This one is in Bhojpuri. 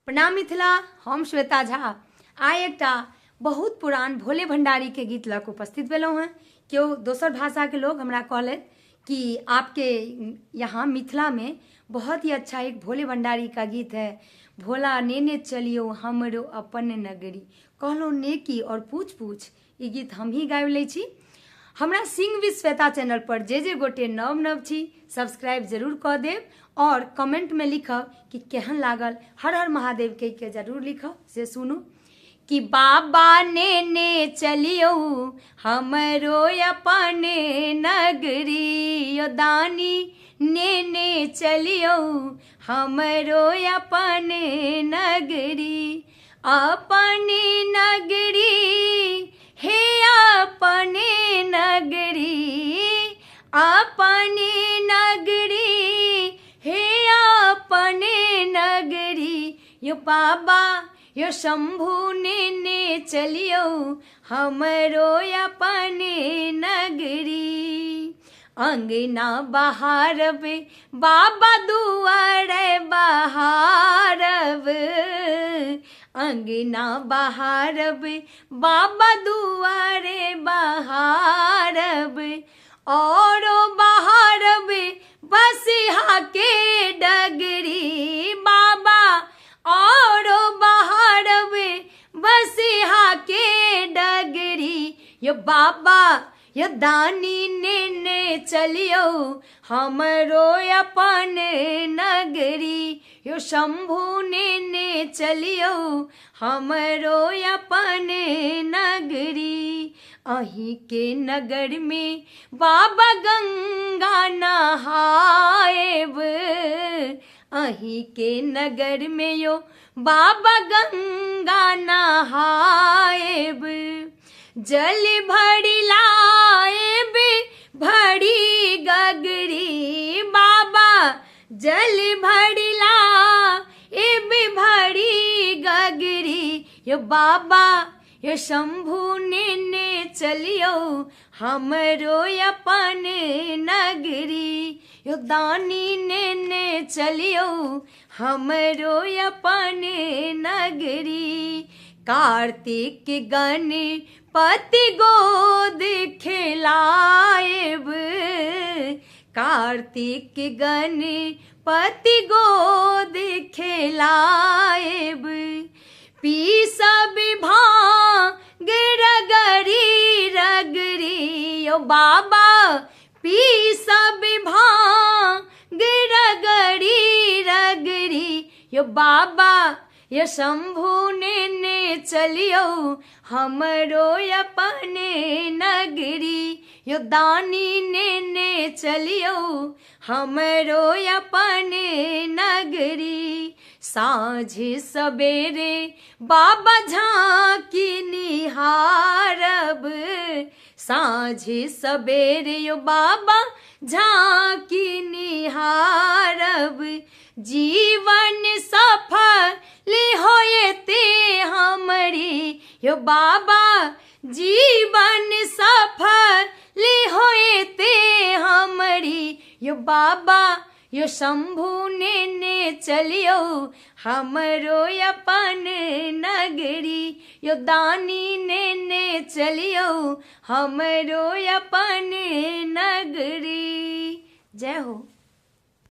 प्रणाम मिथिला, हम श्वेता झा आइ एकटा बहुत पुरान भोले भंडारी के गीत लग उपस्थित भेलहुँ हैं। केओ दोसर भाषा के लोग हमरा कहलथि कि आपके यहाँ मिथिला में बहुत ही अच्छा एक भोले भंडारी का गीत है, भोला नेने चलियो हमरो अपन नगरी। कहलहुँ नेकी और पूछ पूछ, ई गीत हम ही गाबि लै छी। हमरा सिंह विद श्वेता चैनल पर जे गोटे नव नव छी सब्सक्राइब जरूर कऽ देब और कमेंट में लिखब कि केहन लागल। हर हर महादेव के जरूर लिखब, से सुनू। कि बाबा नेने चलियो हमरो अपने नगरी, यो दानी नेने चलियो हमरो अपने नगरी। अपने नगरी हे अपने नगरी, अपने नगरी हे अपने नगरी। यो बाबा यो शंभु नेने चलियो हमरो अपने नगरी। अंगना बहारब बाबा दुआरे बहारब, अंगना बहारब बाबा दुआरे बहारब। औरो बहारब बसिहा के डगरी बाबा, औरो बहारब बसिहा के डगरी। यो बाबा यो दानी नेने चलियो हमरो अपन नगरी। यो शंभु नेने चलियो हमरो अपन नगरी। अहीं के नगर में बाबा गंगा नहाएब, अहीं के नगर में यो बाबा गंगा नहाएब। जल भरी लाएब भरी गगरी बाबा, जल भरी लाएब भरी गगरी। यो बाबा यो शंभु नेने चलियो हमरो अपन नगरी। यो दानी नेने चलियो हमरो अपन नगरी। कार्तिक गणपति गोद खिलाएब, कार्तिक गणपति गोद खिलाएब। पीसब भांग रगरी रगरी, यो बाबा पीसब भांग रगरी रगरी। यो बाबा यो शंभु नेने चलियो हमरो अपने नगरी। यो दानी नेने चलियो हमरो अपने नगरी। साँझ सवेरे बाबा झांकी निहारब, साँझ सवेरे यो बाबा झांकी निहारब। जीवन सफल होएते हमरी, यो बाबा जीवन सफल होएते हमरी। यो बाबा यो शंभु नेने चलियो हमरो अपन नगरी। यो दानी नेने चलियो हमरो अपन नगरी। जय हो।